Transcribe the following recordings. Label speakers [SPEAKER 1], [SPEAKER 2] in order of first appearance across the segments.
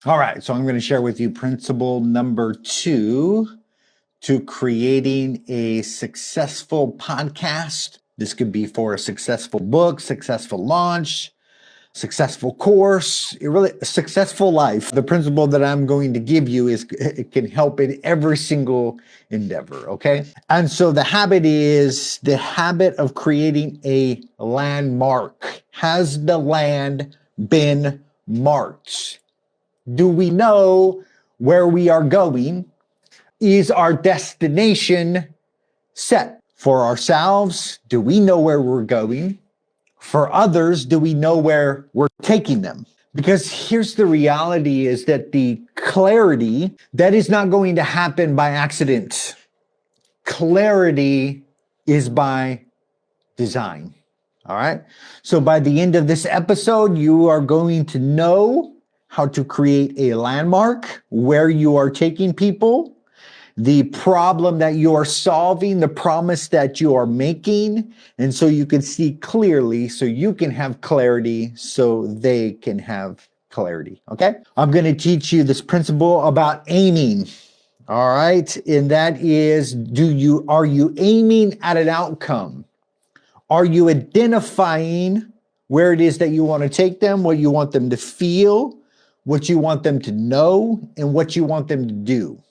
[SPEAKER 1] All right, so I'm going to share with you principle number 2 to creating a successful podcast. This could be for a successful book, successful launch, successful course, a successful life. The principle that I'm going to give you is it can help in every single endeavor, okay? And so the habit is the habit of creating a landmark. Has the land been marked? Do we know where we are going? Is our destination set for ourselves? Do we know where we're going? For others, do we know where we're taking them? Because here's the reality is that the clarity, that is not going to happen by accident. Clarity is by design. All right. So by the end of this episode, you are going to know how to create a landmark, where you are taking people, the problem that you are solving, the promise that you are making. And so you can see clearly, so you can have clarity, so they can have clarity. Okay. I'm going to teach you this principle about aiming. All right. And that is, are you aiming at an outcome? Are you identifying where it is that you want to take them, what you want them to feel, what you want them to know, and what you want them to do?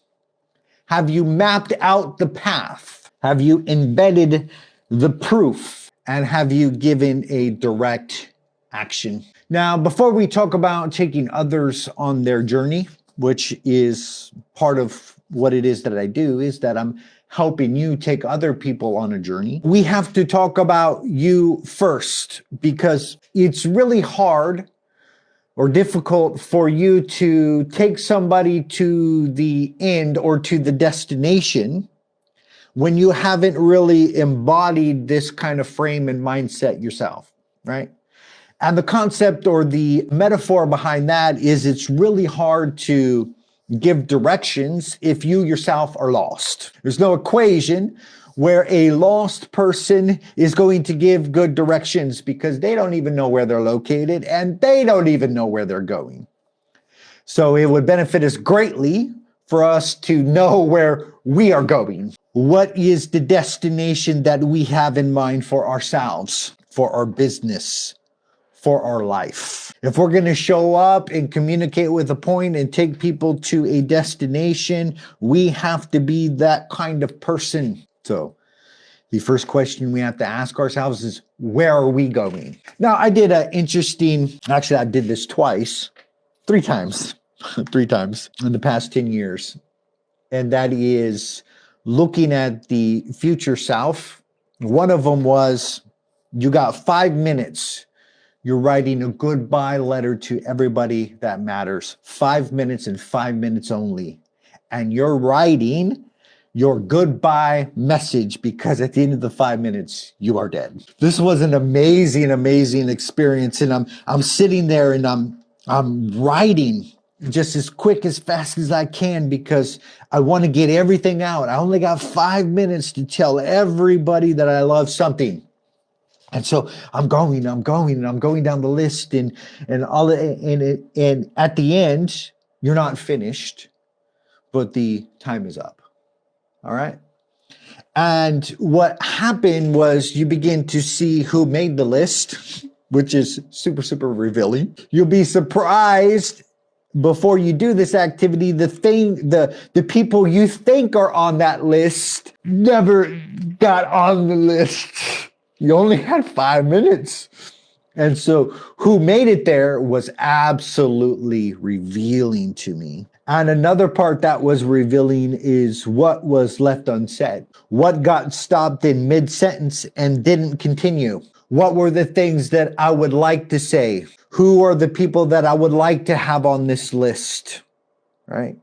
[SPEAKER 1] Have you mapped out the path? Have you embedded the proof? And have you given a direct action? Now, before we talk about taking others on their journey, which is part of what it is that I do, is that I'm helping you take other people on a journey. We have to talk about you first, because it's really hard or difficult for you to take somebody to the end or to the destination when you haven't really embodied this kind of frame and mindset yourself, right? And the concept or the metaphor behind that is it's really hard to give directions if you yourself are lost. There's no equation where a lost person is going to give good directions because they don't even know where they're located and they don't even know where they're going. So it would benefit us greatly for us to know where we are going. What is the destination that we have in mind for ourselves, for our business, for our life? If we're going to show up and communicate with a point and take people to a destination, we have to be that kind of person. So the first question we have to ask ourselves is, where are we going? Now, I did I did this three times in the past 10 years. And that is looking at the future self. One of them was, you got 5 minutes. You're writing a goodbye letter to everybody that matters. 5 minutes and 5 minutes only. And you're writing your goodbye message, because at the end of the 5 minutes, you are dead. This was an amazing, amazing experience. And I'm sitting there and I'm writing just as quick, as fast as I can, because I want to get everything out. I only got 5 minutes to tell everybody that I love something. And so I'm going down the list, and at the end, you're not finished, but the time is up. All right. And what happened was you begin to see who made the list, which is super, super revealing. You'll be surprised before you do this activity, the people you think are on that list never got on the list. You only had 5 minutes. And so who made it there was absolutely revealing to me. And another part that was revealing is what was left unsaid. What got stopped in mid-sentence and didn't continue? What were the things that I would like to say? Who are the people that I would like to have on this list, right?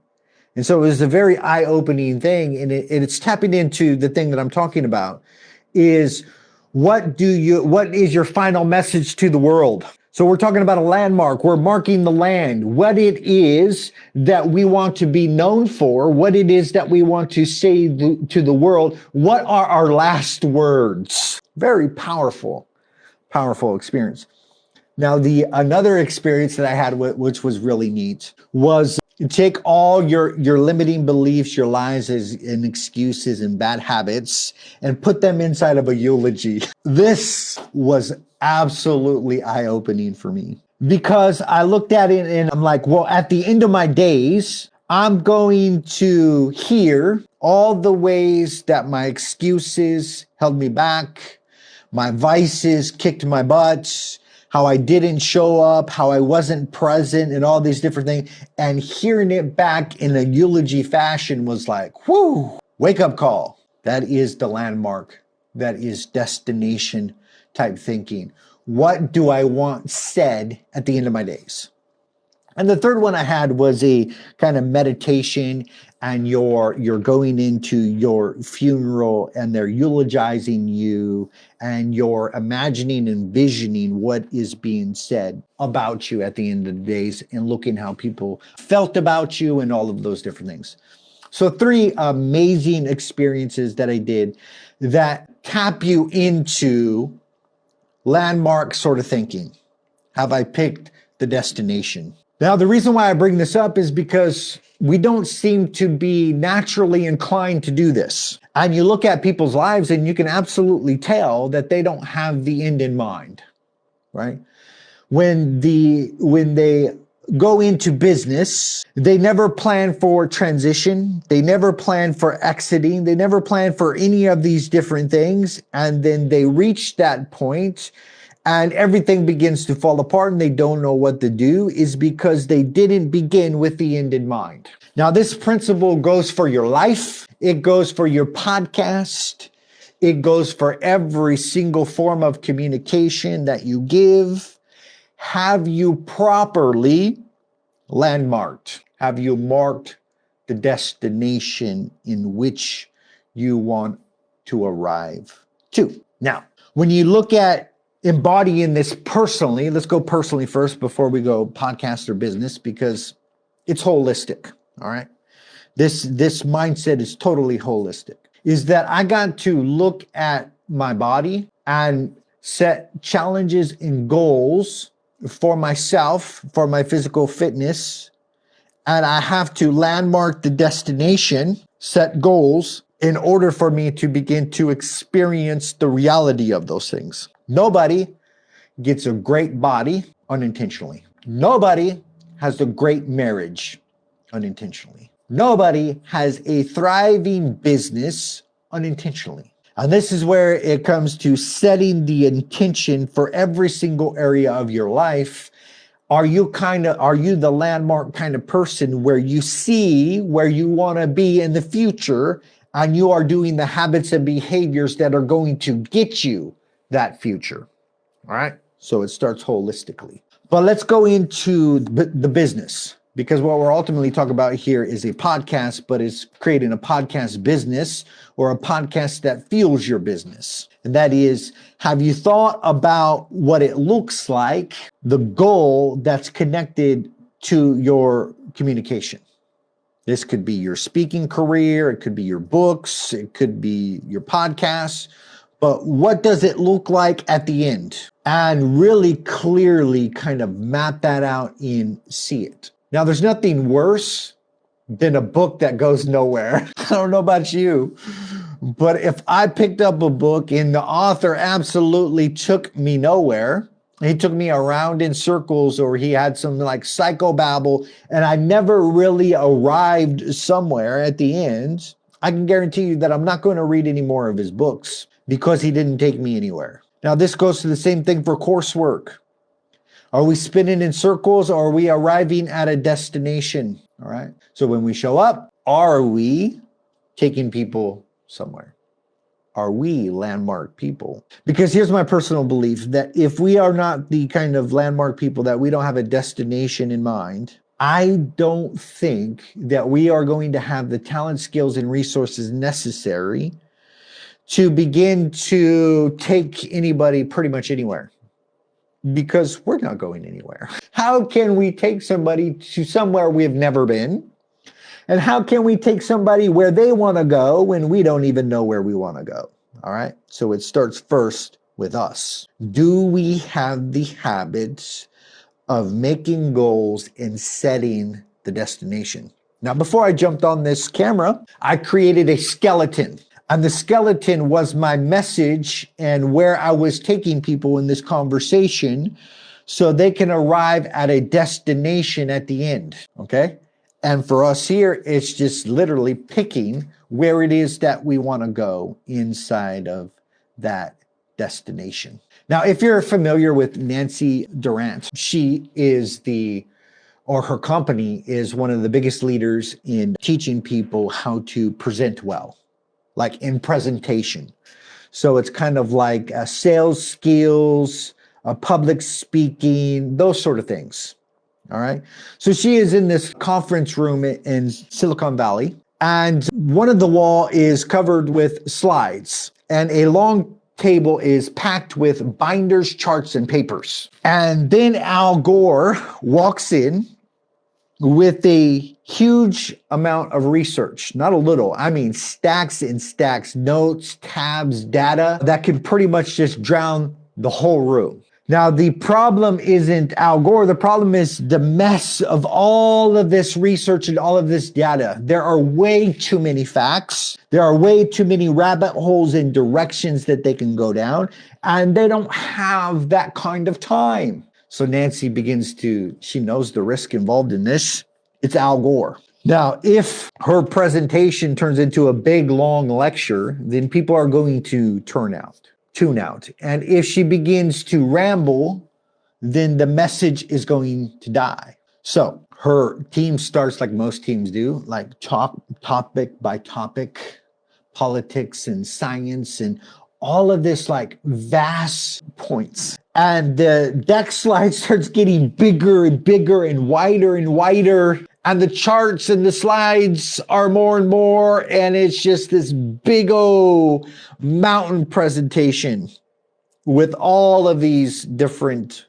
[SPEAKER 1] And so it was a very eye-opening thing, and it's tapping into the thing that I'm talking about, is what is your final message to the world? So we're talking about a landmark. We're marking the land, what it is that we want to be known for, what it is that we want to say to the world. What are our last words? Very powerful, powerful experience. Now, the another experience that I had, which was really neat, was you take all your limiting beliefs, your lies and excuses and bad habits, and put them inside of a eulogy. This was absolutely eye-opening for me because I looked at it and I'm like, well, at the end of my days, I'm going to hear all the ways that my excuses held me back, my vices kicked my butt, how I didn't show up, how I wasn't present, and all these different things. And hearing it back in a eulogy fashion was like, whoo, wake up call. That is the landmark. That is destination type thinking. What do I want said at the end of my days? And the third one I had was a kind of meditation, and you're going into your funeral and they're eulogizing you and you're imagining and envisioning what is being said about you at the end of the days and looking how people felt about you and all of those different things. So 3 amazing experiences that I did that tap you into landmark sort of thinking. Have I picked the destination? Now, the reason why I bring this up is because we don't seem to be naturally inclined to do this. And you look at people's lives and you can absolutely tell that they don't have the end in mind, right? When they go into business, they never plan for transition. They never plan for exiting. They never plan for any of these different things. And then they reach that point and everything begins to fall apart and they don't know what to do, is because they didn't begin with the end in mind. Now, this principle goes for your life. It goes for your podcast. It goes for every single form of communication that you give. Have you properly landmarked? Have you marked the destination in which you want to arrive to? Now, when you look at embodying this personally, let's go personally first before we go podcast or business, because it's holistic, all right? This mindset is totally holistic, is that I got to look at my body and set challenges and goals for myself, for my physical fitness, and I have to landmark the destination, set goals in order for me to begin to experience the reality of those things. Nobody gets a great body unintentionally. Nobody has a great marriage unintentionally. Nobody has a thriving business unintentionally. And this is where it comes to setting the intention for every single area of your life. Are you the landmark kind of person where you see where you want to be in the future and you are doing the habits and behaviors that are going to get you that future? All right. So it starts holistically. But let's go into the business, because what we're ultimately talking about here is a podcast, but it's creating a podcast business or a podcast that fuels your business. And that is, have you thought about what it looks like, the goal that's connected to your communication? This could be your speaking career. It could be your books. It could be your podcasts. But what does it look like at the end? And really clearly kind of map that out and see it. Now, there's nothing worse than a book that goes nowhere. I don't know about you, but if I picked up a book and the author absolutely took me nowhere, he took me around in circles, or he had some like psychobabble, and I never really arrived somewhere at the end, I can guarantee you that I'm not going to read any more of his books, because he didn't take me anywhere. Now, this goes to the same thing for coursework. Are we spinning in circles, or are we arriving at a destination? All right. So when we show up, are we taking people somewhere? Are we landmark people? Because here's my personal belief, that if we are not the kind of landmark people, that we don't have a destination in mind, I don't think that we are going to have the talent, skills, and resources necessary to begin to take anybody pretty much anywhere, because we're not going anywhere. How can we take somebody to somewhere we have never been? And how can we take somebody where they want to go when we don't even know where we want to go? All right. So it starts first with us? Do we have the habits of making goals and setting the destination? Now, before I jumped on this camera, I created a skeleton. And the skeleton was my message and where I was taking people in this conversation so they can arrive at a destination at the end, okay? And for us here, it's just literally picking where it is that we want to go inside of that destination. Now, if you're familiar with Nancy Durant, she is her company is one of the biggest leaders in teaching people how to present well, like in presentation. So it's kind of like sales skills, public speaking, those sort of things. All right. So she is in this conference room in Silicon Valley, and one of the wall is covered with slides, and a long table is packed with binders, charts, and papers. And then Al Gore walks in with a huge amount of research, not a little, I mean stacks and stacks, notes, tabs, data that can pretty much just drown the whole room. Now, the problem isn't Al Gore. The problem is the mess of all of this research and all of this data. There are way too many facts. There are way too many rabbit holes and directions that they can go down, and they don't have that kind of time. So Nancy she knows the risk involved in this. It's Al Gore. Now, if her presentation turns into a big, long lecture, then people are going to tune out. And if she begins to ramble, then the message is going to die. So her team starts like most teams do, like topic by topic, politics and science and all of this like vast points. And the deck slide starts getting bigger and bigger and wider and wider. And the charts and the slides are more and more. And it's just this big old mountain presentation with all of these different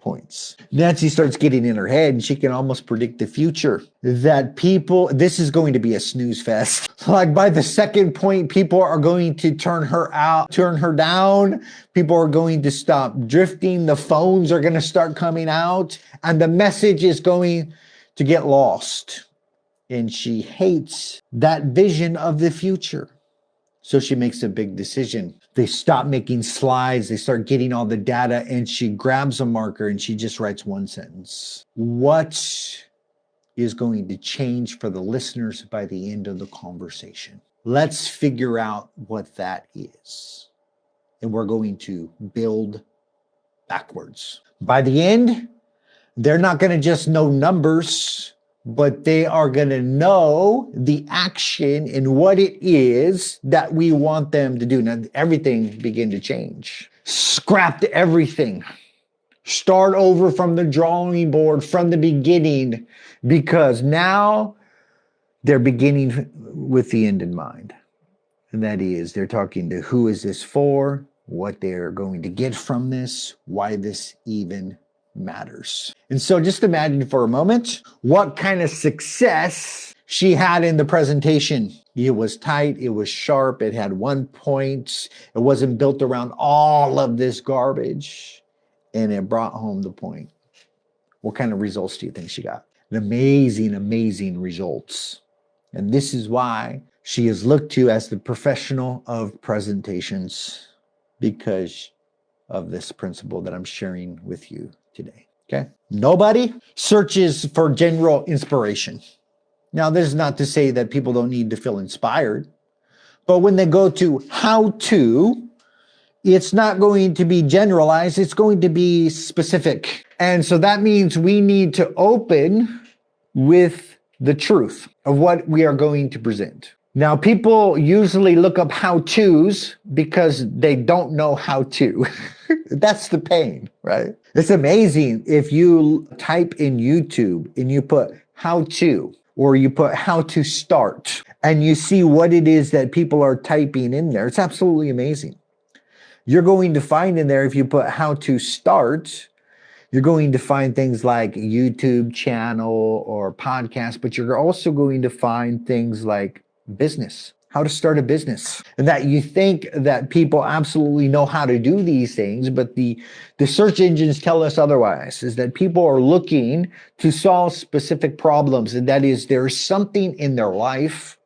[SPEAKER 1] points. Nancy starts getting in her head and she can almost predict the future that this is going to be a snooze fest. Like by the second point, people are going to turn her down. People are going to stop drifting. The phones are going to start coming out and the message is going to get lost. And she hates that vision of the future. So she makes a big decision. They stop making slides. They start getting all the data and she grabs a marker and she just writes one sentence. What is going to change for the listeners by the end of the conversation? Let's figure out what that is. And we're going to build backwards. By the end, they're not going to just know numbers, but they are going to know the action and what it is that we want them to do. Now, everything begin to change. Scrap everything. Start over from the drawing board, from the beginning, because now they're beginning with the end in mind. And that is, they're talking to who is this for, what they're going to get from this, why this even matters. And so just imagine for a moment what kind of success she had in the presentation. It was tight, it was sharp, it had one point, it wasn't built around all of this garbage, and it brought home the point. What kind of results do you think she got? Amazing, amazing results. And this is why she is looked to as the professional of presentations, because of this principle that I'm sharing with you today, okay? Nobody searches for general inspiration. Now, this is not to say that people don't need to feel inspired, but when they go to how to, it's not going to be generalized, it's going to be specific. And so that means we need to open with the truth of what we are going to present. Now, people usually look up how-tos because they don't know how to. That's the pain, right? It's amazing if you type in YouTube and you put how to, or you put how to start, and you see what it is that people are typing in there. It's absolutely amazing. You're going to find in there, if you put how to start, you're going to find things like YouTube channel or podcast, but you're also going to find things like business, how to start a business. And that you think that people absolutely know how to do these things, but the search engines tell us otherwise, is that people are looking to solve specific problems. And that is, there's something in their life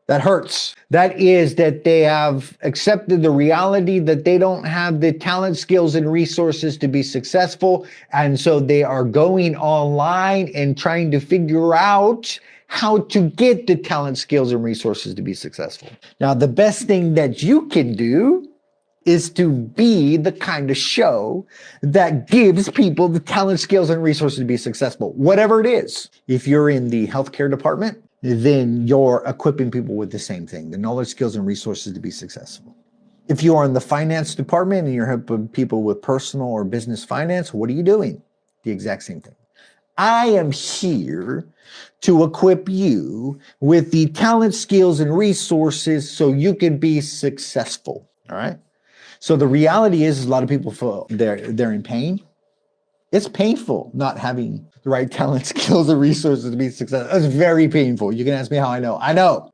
[SPEAKER 1] that hurts. That is that they have accepted the reality that they don't have the talent, skills, and resources to be successful. And so they are going online and trying to figure out how to get the talent, skills, and resources to be successful. Now, the best thing that you can do is to be the kind of show that gives people the talent, skills, and resources to be successful, whatever it is. If you're in the healthcare department, then you're equipping people with the same thing, the knowledge, skills, and resources to be successful. If you are in the finance department and you're helping people with personal or business finance, what are you doing? The exact same thing. I am here to equip you with the talent, skills, and resources so you can be successful, all right? So the reality is a lot of people feel they're in pain. It's painful not having the right talent, skills, and resources to be successful. It's very painful. You can ask me how I know. I know.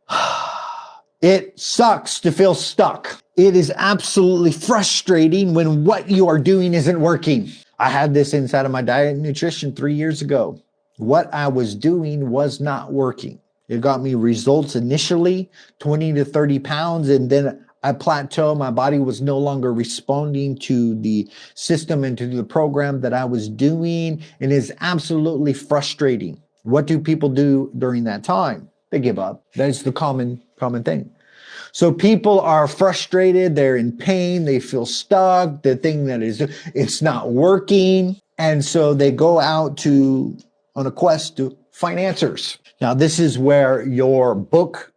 [SPEAKER 1] It sucks to feel stuck. It is absolutely frustrating when what you are doing isn't working. I had this inside of my diet and nutrition 3 years ago. What I was doing was not working. It got me results initially, 20 to 30 pounds, and then I plateaued. My body was no longer responding to the system and to the program that I was doing. And it's absolutely frustrating. What do people do during that time? They give up. That is the common thing. So people are frustrated. They're in pain. They feel stuck. The thing that is, it's not working. And so they go out on a quest to find answers. Now, this is where your book,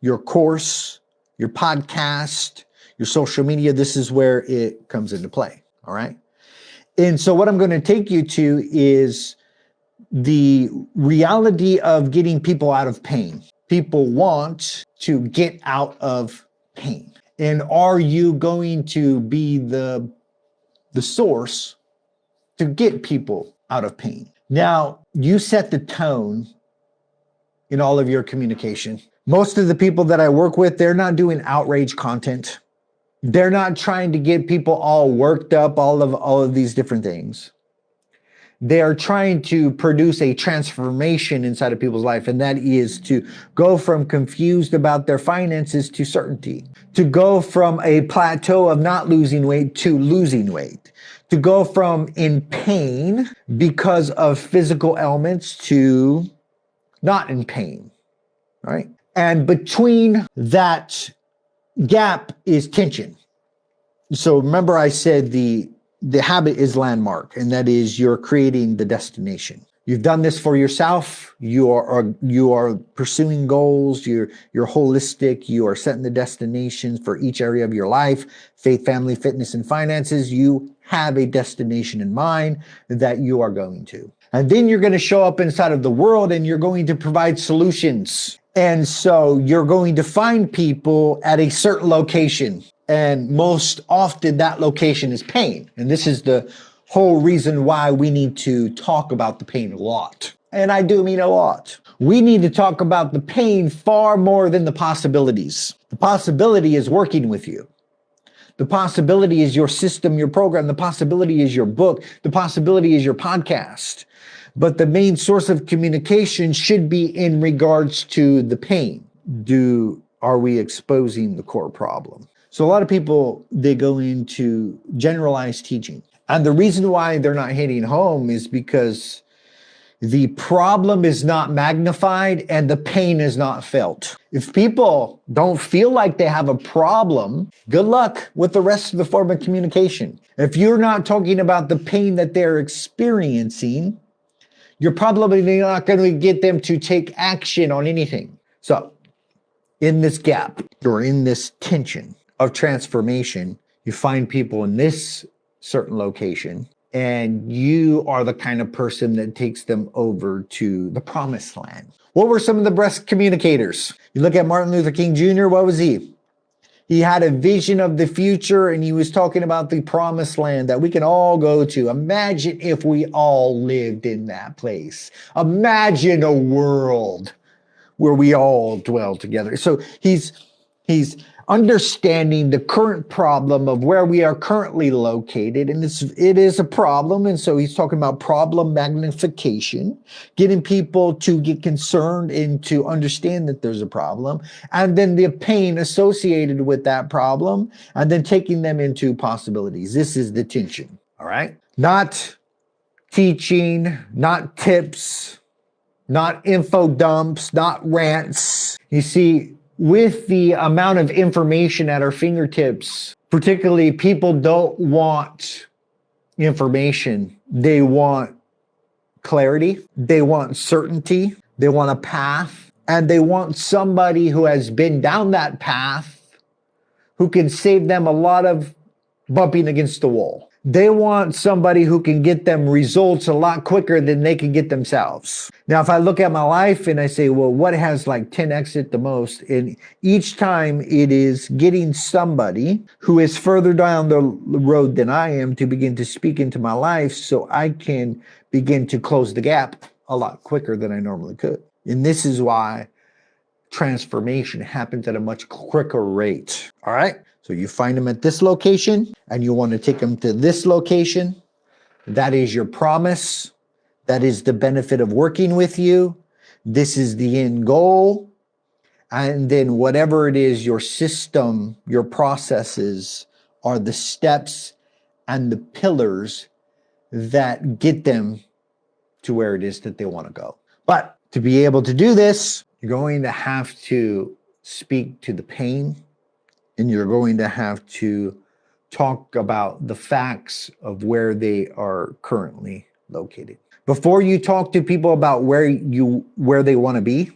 [SPEAKER 1] your course, your podcast, your social media, this is where it comes into play, all right? And so what I'm going to take you to is the reality of getting people out of pain. People want to get out of pain. And are you going to be the source to get people out of pain? Now, you set the tone in all of your communication. Most of the people that I work with, they're not doing outrage content. They're not trying to get people all worked up, all of these different things. They are trying to produce a transformation inside of people's life, and that is to go from confused about their finances to certainty, to go from a plateau of not losing weight to losing weight, to go from in pain because of physical ailments to not in pain, right? And between that gap is tension. So remember I said the habit is landmark, and that is you're creating the destination. You've done this for yourself. You are pursuing goals. You're holistic. You are setting the destinations for each area of your life, faith, family, fitness, and finances. You have a destination in mind that you are going to. And then you're going to show up inside of the world and you're going to provide solutions. And so you're going to find people at a certain location. And most often that location is pain. And this is the whole reason why we need to talk about the pain a lot. And I do mean a lot. We need to talk about the pain far more than the possibilities. The possibility is working with you. The possibility is your system, your program. The possibility is your book. The possibility is your podcast. But the main source of communication should be in regards to the pain. Are we exposing the core problem? So a lot of people, they go into generalized teaching. And the reason why they're not hitting home is because the problem is not magnified and the pain is not felt. If people don't feel like they have a problem, good luck with the rest of the form of communication. If you're not talking about the pain that they're experiencing, you're probably not going to get them to take action on anything. So in this gap or in this tension of transformation, you find people in this certain location and you are the kind of person that takes them over to the promised land. What were some of the best communicators? You look at Martin Luther King Jr., what was he? He had a vision of the future and he was talking about the promised land that we can all go to. Imagine if we all lived in that place. Imagine a world where we all dwell together. So he's understanding the current problem of where we are currently located, and it is a problem. And so he's talking about problem magnification, getting people to get concerned and to understand that there's a problem, and then the pain associated with that problem, and then taking them into possibilities. This is the tension, all right? Not teaching, not tips, not info dumps, not rants. You see, with the amount of information at our fingertips, particularly people don't want information. They want clarity. They want certainty. They want a path. And they want somebody who has been down that path who can save them a lot of bumping against the wall. They want somebody who can get them results a lot quicker than they can get themselves. Now, if I look at my life and I say, well, what has like 10x it the most? And each time it is getting somebody who is further down the road than I am to begin to speak into my life so I can begin to close the gap a lot quicker than I normally could. And this is why transformation happens at a much quicker rate. All right. So you find them at this location and you want to take them to this location. That is your promise. That is the benefit of working with you. This is the end goal. And then whatever it is, your system, your processes are the steps and the pillars that get them to where it is that they want to go. But to be able to do this, you're going to have to speak to the pain. And you're going to have to talk about the facts of where they are currently located. Before you talk to people about where they want to be,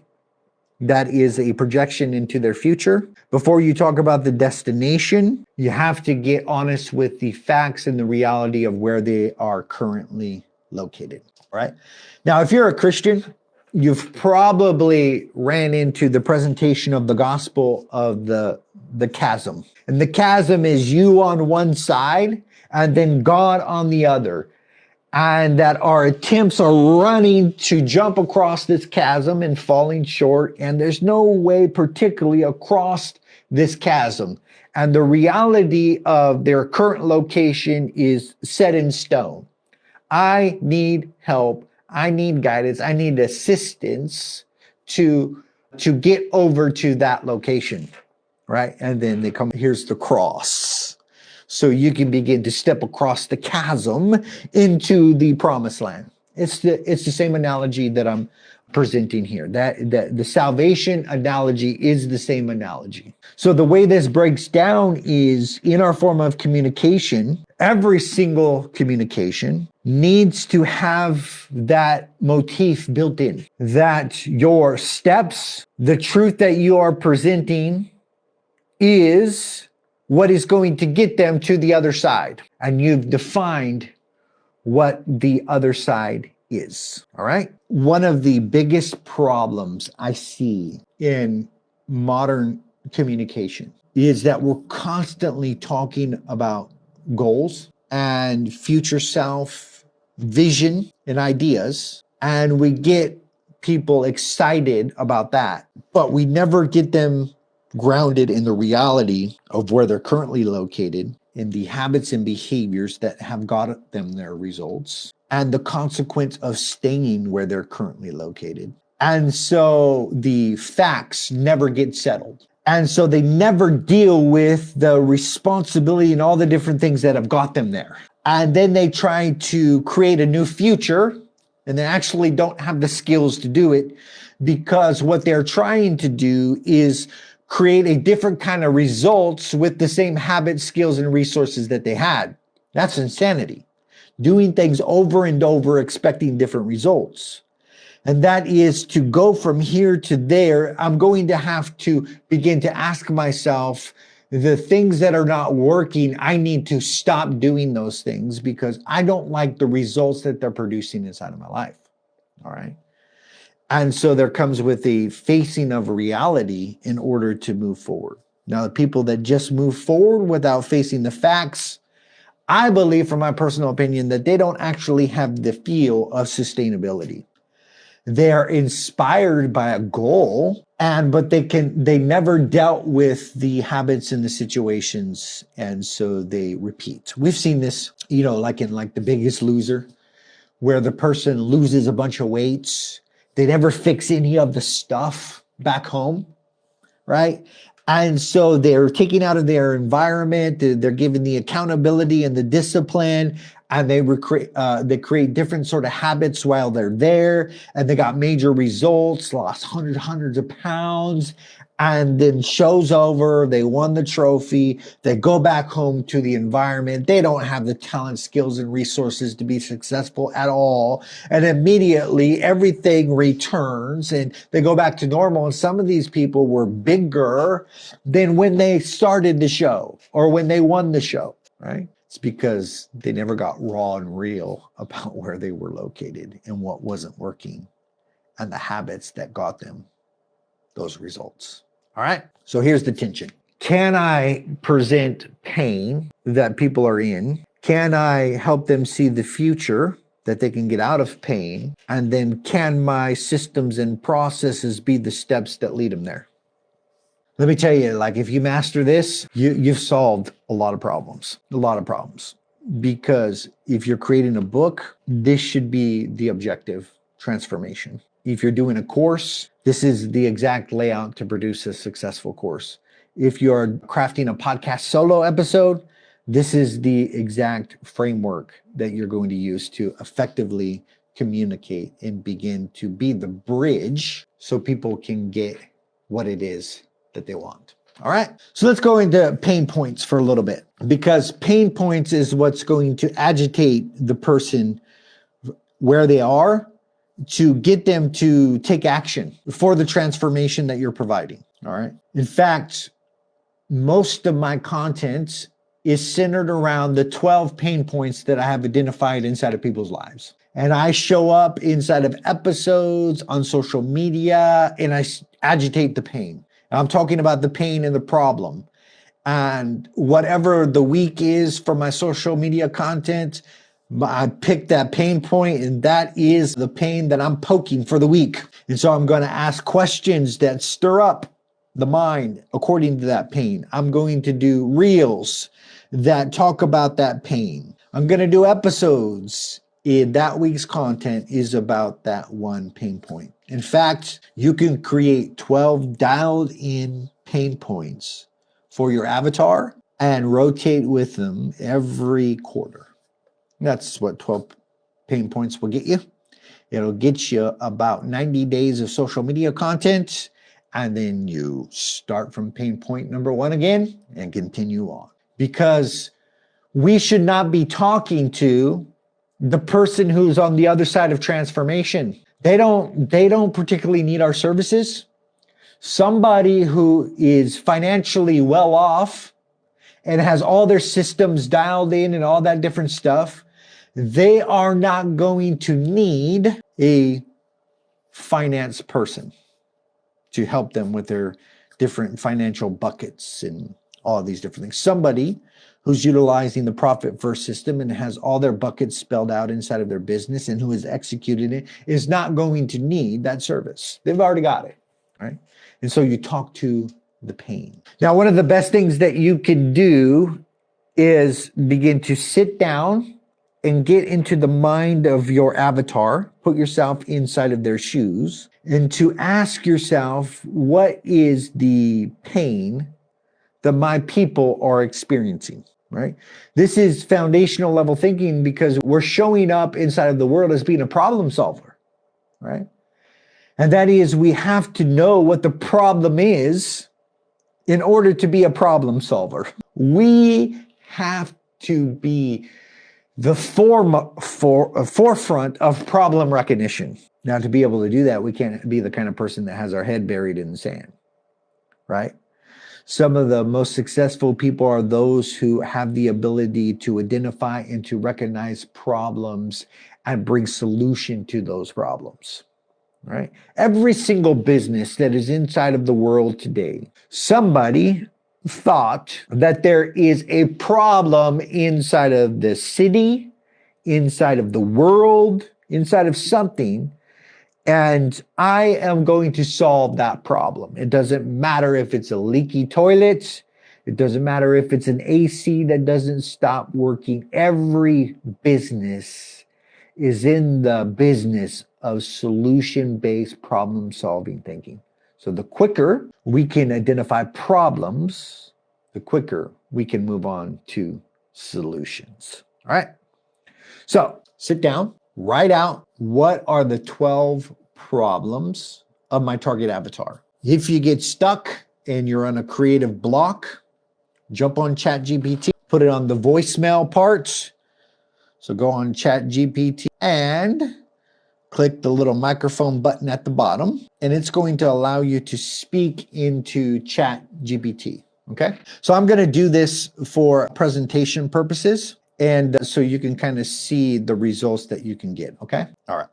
[SPEAKER 1] that is a projection into their future. Before you talk about the destination, you have to get honest with the facts and the reality of where they are currently located. Right? Now, if you're a Christian, you've probably ran into the presentation of the gospel of the chasm. And the chasm is you on one side and then God on the other. And that our attempts are running to jump across this chasm and falling short. And there's no way particularly across this chasm. And the reality of their current location is set in stone. I need help. I need guidance. I need assistance to get over to that location, right? And then they come, here's the cross. So you can begin to step across the chasm into the promised land. It's the same analogy that I'm presenting here. That the salvation analogy is the same analogy. So the way this breaks down is in our form of communication, every single communication needs to have that motif built in, that your steps, the truth that you are presenting is what is going to get them to the other side. And you've defined what the other side is. All right. One of the biggest problems I see in modern communication is that we're constantly talking about goals and future self, vision, and ideas. And we get people excited about that, but we never get them grounded in the reality of where they're currently located, in the habits and behaviors that have got them their results, and the consequence of staying where they're currently located. And so the facts never get settled. And so they never deal with the responsibility and all the different things that have got them there. And then they try to create a new future, and they actually don't have the skills to do it, because what they're trying to do is create a different kind of results with the same habits, skills, and resources that they had. That's insanity. Doing things over and over, expecting different results. And that is to go from here to there. I'm going to have to begin to ask myself, the things that are not working, I need to stop doing those things because I don't like the results that they're producing inside of my life. All right. And so there comes with a facing of reality in order to move forward. Now, the people that just move forward without facing the facts, I believe, from my personal opinion, that they don't actually have the feel of sustainability. They are inspired by a goal, but they never dealt with the habits and the situations, and so they repeat. We've seen this, like in The Biggest Loser, where the person loses a bunch of weights. They never fix any of the stuff back home, right? And so they're taken out of their environment. They're given the accountability and the discipline, and they create different sort of habits while they're there. And they got major results, lost hundreds of pounds. And then show's over, they won the trophy, they go back home to the environment, they don't have the talent, skills, and resources to be successful at all, and immediately everything returns and they go back to normal. And some of these people were bigger than when they started the show or when they won the show, right? It's because they never got raw and real about where they were located and what wasn't working and the habits that got them those results. All right. So here's the tension. Can I present pain that people are in? Can I help them see the future that they can get out of pain? And then can my systems and processes be the steps that lead them there? Let me tell you, if you master this, you've solved a lot of problems, because if you're creating a book, this should be the objective: transformation. If you're doing a course, this is the exact layout to produce a successful course. If you're crafting a podcast solo episode, this is the exact framework that you're going to use to effectively communicate and begin to be the bridge so people can get what it is that they want. All right. So let's go into pain points for a little bit, because pain points is what's going to agitate the person where they are to get them to take action for the transformation that you're providing. All right. In fact, most of my content is centered around the 12 pain points that I have identified inside of people's lives. And I show up inside of episodes on social media and I agitate the pain. And I'm talking about the pain and the problem. And whatever the week is for my social media content, I pick that pain point, and that is the pain that I'm poking for the week. And so I'm going to ask questions that stir up the mind according to that pain. I'm going to do reels that talk about that pain. I'm going to do episodes in that week's content is about that one pain point. In fact, you can create 12 dialed in pain points for your avatar and rotate with them every quarter. That's what 12 pain points will get you. It'll get you about 90 days of social media content, and then you start from pain point number 1 again and continue on. Because we should not be talking to the person who's on the other side of transformation. They don't particularly need our services. Somebody who is financially well off and has all their systems dialed in and all that different stuff, they are not going to need a finance person to help them with their different financial buckets and all these different things. Somebody who's utilizing the profit first system and has all their buckets spelled out inside of their business and who has executed it is not going to need that service. They've already got it, right? And so you talk to the pain. Now, one of the best things that you can do is begin to sit down and get into the mind of your avatar, put yourself inside of their shoes, and to ask yourself, what is the pain that my people are experiencing, right? This is foundational level thinking, because we're showing up inside of the world as being a problem solver, right? And that is, we have to know what the problem is in order to be a problem solver. We have to be the forefront of problem recognition. Now, to be able to do that, we can't be the kind of person that has our head buried in the sand, right? Some of the most successful people are those who have the ability to identify and to recognize problems and bring solution to those problems, right? Every single business that is inside of the world today, somebody thought that there is a problem inside of the city, inside of the world, inside of something, And I am going to solve that problem. It doesn't matter if it's a leaky toilet. It doesn't matter if it's an AC that doesn't stop working. Every business is in the business of solution-based problem-solving thinking. So the quicker we can identify problems, the quicker we can move on to solutions. All right. So sit down, write out what are the 12 problems of my target avatar. If you get stuck and you're on a creative block, jump on ChatGPT, put it on the voicemail part. So go on ChatGPT and click the little microphone button at the bottom, and it's going to allow you to speak into ChatGPT. Okay. So I'm going to do this for presentation purposes. And so you can kind of see the results that you can get. Okay. All right.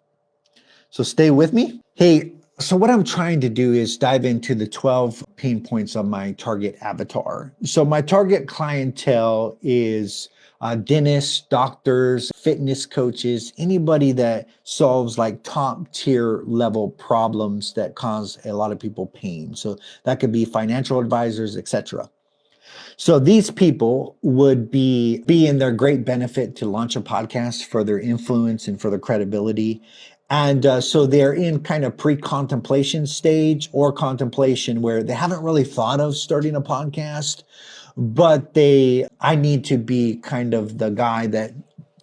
[SPEAKER 1] So stay with me. Hey, so what I'm trying to do is dive into the 12 pain points of my target avatar. So my target clientele is dentists, doctors, fitness coaches, anybody that solves like top tier level problems that cause a lot of people pain. So that could be financial advisors, etc. So these people would be in their great benefit to launch a podcast for their influence and for their credibility. And so they're in kind of pre-contemplation stage or contemplation where they haven't really thought of starting a podcast, but I need to be kind of the guy that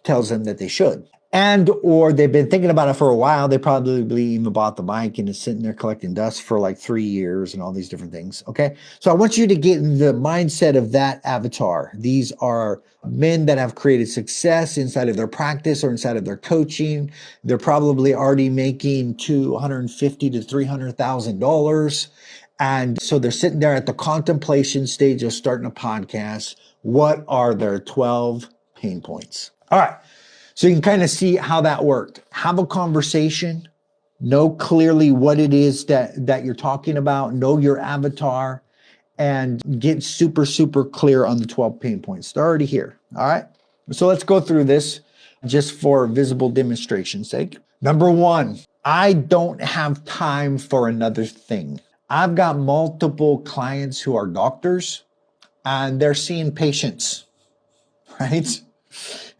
[SPEAKER 1] tells them that they should. And or they've been thinking about it for a while. They probably even bought the mic and is sitting there collecting dust for like 3 years and all these different things. Okay. So I want you to get in the mindset of that avatar. These are men that have created success inside of their practice or inside of their coaching. They're probably already making $250,000 to $300,000. And so they're sitting there at the contemplation stage of starting a podcast. What are their 12 pain points? All right. So you can kind of see how that worked. Have a conversation, know clearly what it is that you're talking about, know your avatar, and get super, super clear on the 12 pain points. They're already here. All right. So let's go through this just for visible demonstration's sake. Number one, I don't have time for another thing. I've got multiple clients who are doctors and they're seeing patients, right?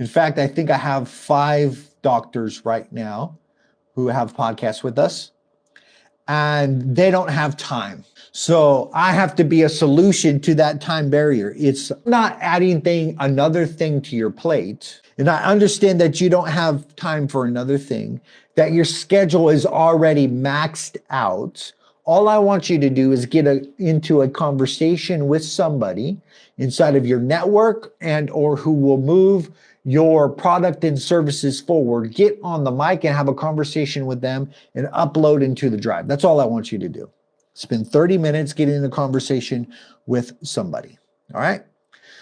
[SPEAKER 1] In fact, I think I have 5 doctors right now who have podcasts with us, and they don't have time. So I have to be a solution to that time barrier. It's not adding another thing to your plate. And I understand that you don't have time for another thing, that your schedule is already maxed out. All I want you to do is get into a conversation with somebody inside of your network and or who will move your product and services forward. Get on the mic and have a conversation with them and upload into the drive. That's all I want you to do. Spend 30 minutes getting in a conversation with somebody. All right.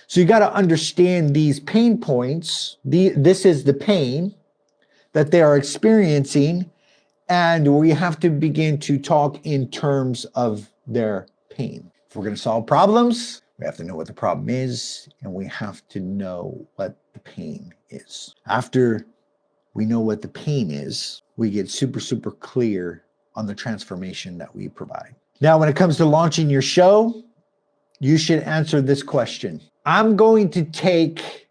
[SPEAKER 1] So you got to understand these pain points. This is the pain that they are experiencing. And we have to begin to talk in terms of their pain. If we're going to solve problems, we have to know what the problem is, and we have to know what the pain is. After we know what the pain is, we get super, super clear on the transformation that we provide. Now, when it comes to launching your show, you should answer this question. I'm going to take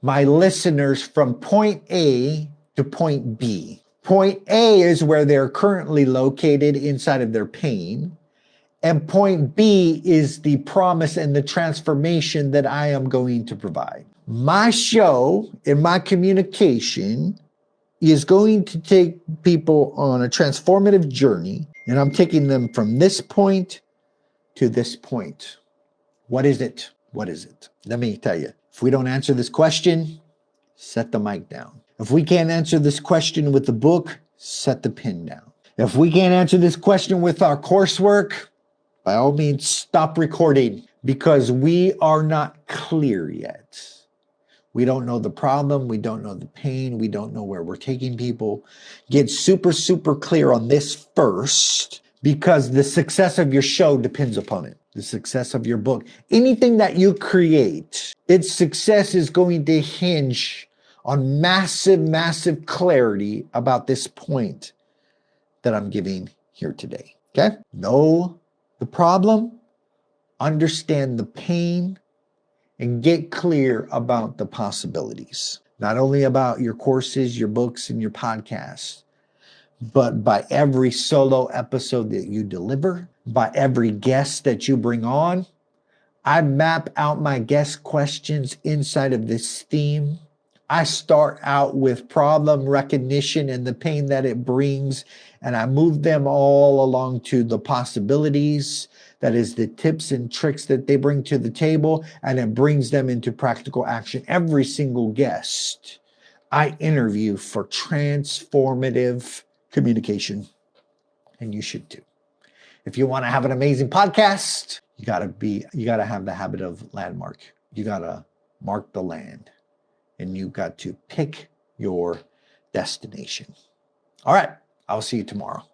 [SPEAKER 1] my listeners from point A to point B. Point A is where they're currently located inside of their pain. And point B is the promise and the transformation that I am going to provide. My show and my communication is going to take people on a transformative journey, and I'm taking them from this point to this point. What is it? What is it? Let me tell you. If we don't answer this question, set the mic down. If we can't answer this question with the book, set the pen down. If we can't answer this question with our coursework, by all means, stop recording, because we are not clear yet. We don't know the problem. We don't know the pain. We don't know where we're taking people. Get super, super clear on this first, because the success of your show depends upon it. The success of your book. Anything that you create, its success is going to hinge on massive, massive clarity about this point that I'm giving here today. Okay? Know the problem, understand the pain, and get clear about the possibilities. Not only about your courses, your books, and your podcasts, but by every solo episode that you deliver, by every guest that you bring on. I map out my guest questions inside of this theme. I start out with problem recognition and the pain that it brings, and I move them all along to the possibilities. That is the tips and tricks that they bring to the table, and it brings them into practical action. Every single guest I interview for transformative communication, and you should too. If you want to have an amazing podcast, you got to have the habit of landmark. You got to mark the land, and you got to pick your destination. All right, I'll see you tomorrow.